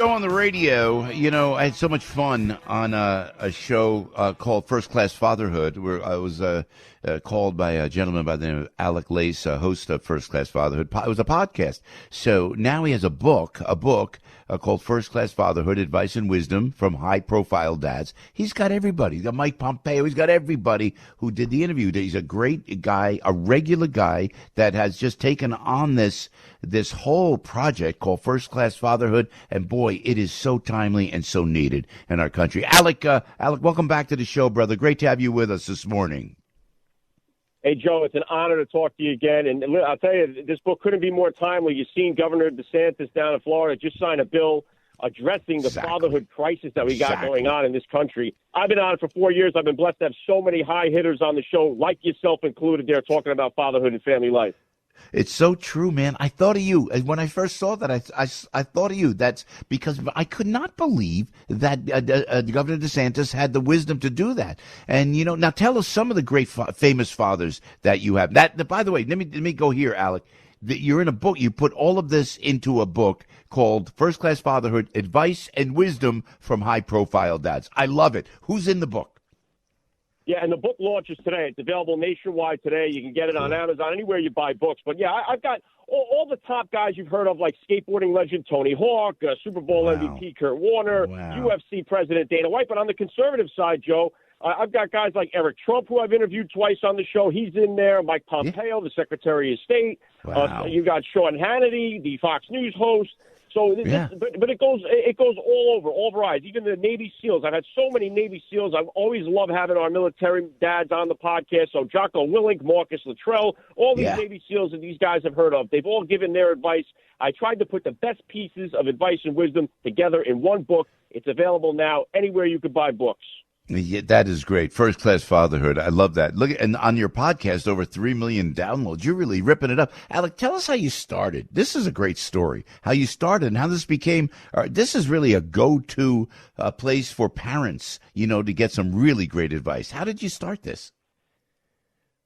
Go on the radio. I had so much fun on a show called First Class Fatherhood, where I was called by a gentleman by the name of Alec, host of First Class Fatherhood. It was a podcast. So now he has a book called First Class Fatherhood, Advice and Wisdom from High-Profile Dads. He's got everybody. He's got Mike Pompeo. He's got everybody who did the interview. He's a great guy, a regular guy that has just taken on this whole project called First Class Fatherhood. And boy, it is so timely and so needed in our country. Alec, welcome back to the show, brother. Great to have you with us this morning. Hey, Joe, it's an honor to talk to you again. And I'll tell you, this book couldn't be more timely. You've seen Governor DeSantis down in Florida just sign a bill addressing the fatherhood crisis that we got going on in this country. I've been on it for 4 years. I've been blessed to have so many high hitters on the show, like yourself included, there talking about fatherhood and family life. It's so true, man. I thought of you. When I first saw that, I thought of you. That's because I could not believe that Governor DeSantis had the wisdom to do that. And, now tell us some of the great famous fathers that you have. That, by the way, let me go here, Alec. You're in a book. You put all of this into a book called First Class Fatherhood, Advice and Wisdom from High-Profile Dads. I love it. Who's in the book? Yeah, and the book launches today. It's available nationwide today. You can get it on Amazon, anywhere you buy books. But, yeah, I've got all the top guys you've heard of, like skateboarding legend Tony Hawk, Super Bowl MVP Kurt Warner, UFC President Dana White. But on the conservative side, Joe, I've got guys like Eric Trump, who I've interviewed twice on the show. He's in there. Mike Pompeo, the Secretary of State. You got Sean Hannity, the Fox News host. So, but it goes all over, all varieties. Even the Navy SEALs. I've had so many Navy SEALs. I've always loved having our military dads on the podcast. So Jocko Willink, Marcus Luttrell, all these Navy SEALs that these guys have heard of. They've all given their advice. I tried to put the best pieces of advice and wisdom together in one book. It's available now anywhere you could buy books. Yeah, that is great. First Class Fatherhood. I love that. Look, and on your podcast, over 3 million downloads. You're really ripping it up. Alec, tell us how you started. This is a great story. How you started and how this became, this is really a go-to place for parents, to get some really great advice. How did you start this?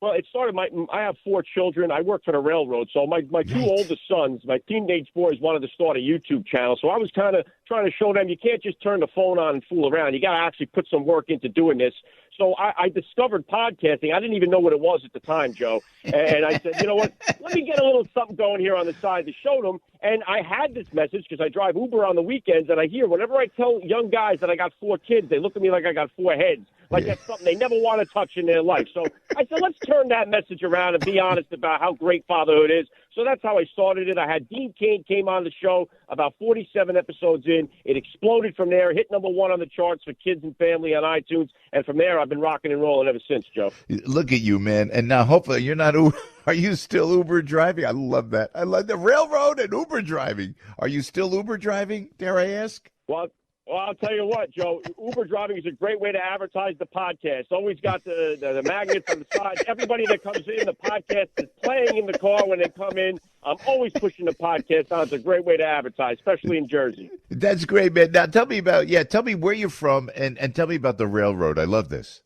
Well, it started, I have 4 children. I work for the railroad. So my two oldest sons, my teenage boys, wanted to start a YouTube channel. So I was kind of trying to show them you can't just turn the phone on and fool around. You got to actually put some work into doing this. So I discovered podcasting. I didn't even know what it was at the time, Joe. And I said, you know what, let me get a little something going here on the side to show them. And I had this message because I drive Uber on the weekends, and I hear whenever I tell young guys that I got 4 kids, they look at me like I got 4 heads. Like that's something they never want to touch in their life. So I said, let's turn that message around and be honest about how great fatherhood is. So that's how I started it. I had Dean Cain came on the show about 47 episodes in. It exploded from there, hit number 1 on the charts for kids and family on iTunes. And from there, I've been rocking and rolling ever since, Joe. Look at you, man. And now hopefully you're not are you still Uber driving? I love that. I love the railroad and Uber driving. Are you still Uber driving, dare I ask? Well, I'll tell you what, Joe, Uber driving is a great way to advertise the podcast. Always got the magnets on the side. Everybody that comes in, the podcast is playing in the car when they come in. I'm always pushing the podcast on. It's a great way to advertise, especially in Jersey. That's great, man. Now tell me where you're from and tell me about the railroad. I love this.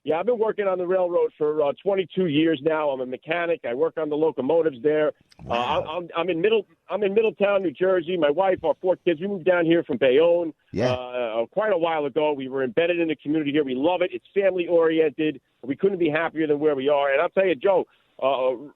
Yeah, I've been working on the railroad for 22 years now. I'm a mechanic. I work on the locomotives there. Wow. I'm in Middletown, New Jersey. My wife, our 4 kids, we moved down here from Bayonne quite a while ago. We were embedded in the community here. We love it. It's family oriented. We couldn't be happier than where we are. And I'll tell you, Joe,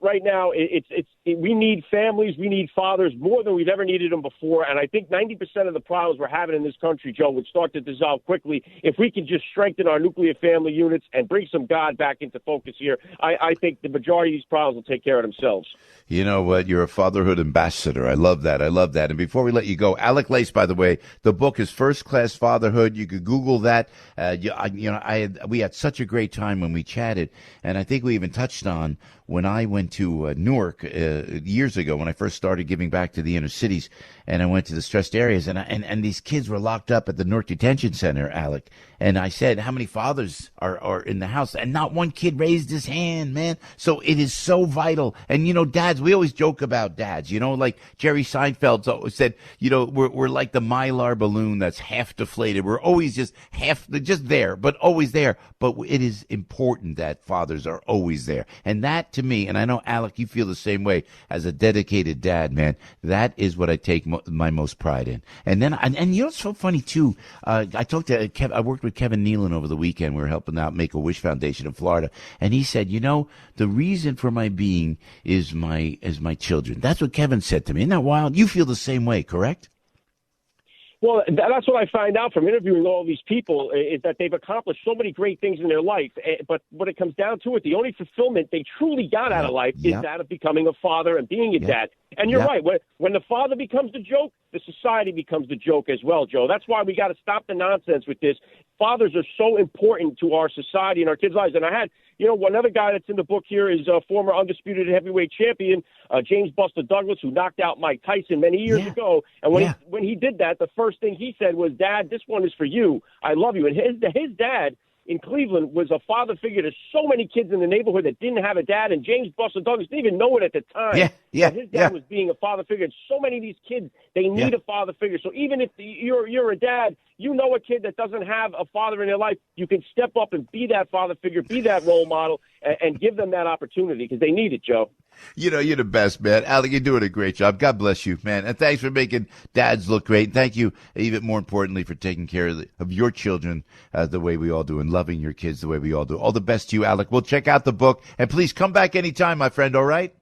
right now, we need families, we need fathers more than we've ever needed them before. And I think 90% of the problems we're having in this country, Joe, would start to dissolve quickly if we could just strengthen our nuclear family units and bring some God back into focus here. I think the majority of these problems will take care of themselves. You know what? You're a fatherhood ambassador. I love that. And before we let you go, Alec Lace, by the way, the book is First Class Fatherhood. You could Google that. We had such a great time when we chatted, and I think we even touched on when I went to Newark years ago when I first started giving back to the inner cities, and I went to the stressed areas, and these kids were locked up at the Newark Detention Center, Alec. And I said, how many fathers are in the house? And not one kid raised his hand, man. So it is so vital. And, dads, we always joke about dads, like Jerry Seinfeld said, we're like the Mylar balloon that's half deflated. We're always just there, but always there. But it is important that fathers are always there. And that, to me, and I know, Alec, you feel the same way as a dedicated dad, man, that is what I take my most pride in. And then, and you know, it's so funny too. I talked to I worked with Kevin Nealon over the weekend. We were helping out Make-A-Wish Foundation in Florida. And he said, you know, the reason for my being is my children. That's what Kevin said to me. Isn't that wild? You feel the same way, correct? Well, that's what I find out from interviewing all these people is that they've accomplished so many great things in their life. But when it comes down to it, the only fulfillment they truly got out of life is that of becoming a father and being a dad. And you're right. When the father becomes the joke, the society becomes the joke as well, Joe. That's why we got to stop the nonsense with this. Fathers are so important to our society and our kids' lives. And I had, you know, one other guy that's in the book here is a former undisputed heavyweight champion, James Buster Douglas, who knocked out Mike Tyson many years ago. And when he did that, the first thing he said was, "Dad, this one is for you. I love you." And his dad in Cleveland was a father figure to so many kids in the neighborhood that didn't have a dad, and James Buster Douglas didn't even know it at the time. His dad was being a father figure. And so many of these kids, they need a father figure. So even if you're a dad, you know a kid that doesn't have a father in their life, you can step up and be that father figure, be that role model, and give them that opportunity because they need it, Joe. You know, you're the best, man. Alec, you're doing a great job. God bless you, man. And thanks for making dads look great. Thank you, even more importantly, for taking care of your children the way we all do and loving your kids the way we all do. All the best to you, Alec. We'll check out the book. And please come back anytime, my friend, all right?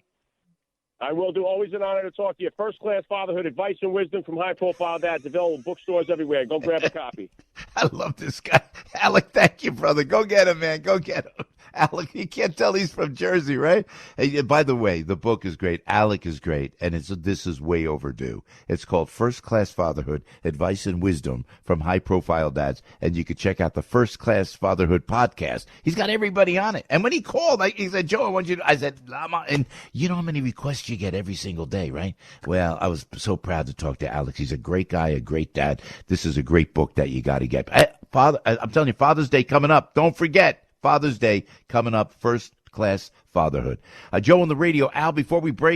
I will do. Always an honor to talk to you. First Class Fatherhood, advice and wisdom from high-profile dads. Available in bookstores everywhere. Go grab a copy. I love this guy. Alec, thank you, brother. Go get him, man. Go get him. Alec, you can't tell he's from Jersey, right? Hey, by the way, the book is great. Alec is great, and this is way overdue. It's called First Class Fatherhood, Advice and Wisdom from High-Profile Dads, and you can check out the First Class Fatherhood podcast. He's got everybody on it. And when he called, he said, "Joe, I want you to," I said, "Lama," and you know how many requests you get every single day, right? Well, I was so proud to talk to Alex. He's a great guy, a great dad. This is a great book that you got to get. I'm telling you, Father's Day coming up. Don't forget, Father's Day coming up, First Class Fatherhood. Joe on the radio. Al, before we break,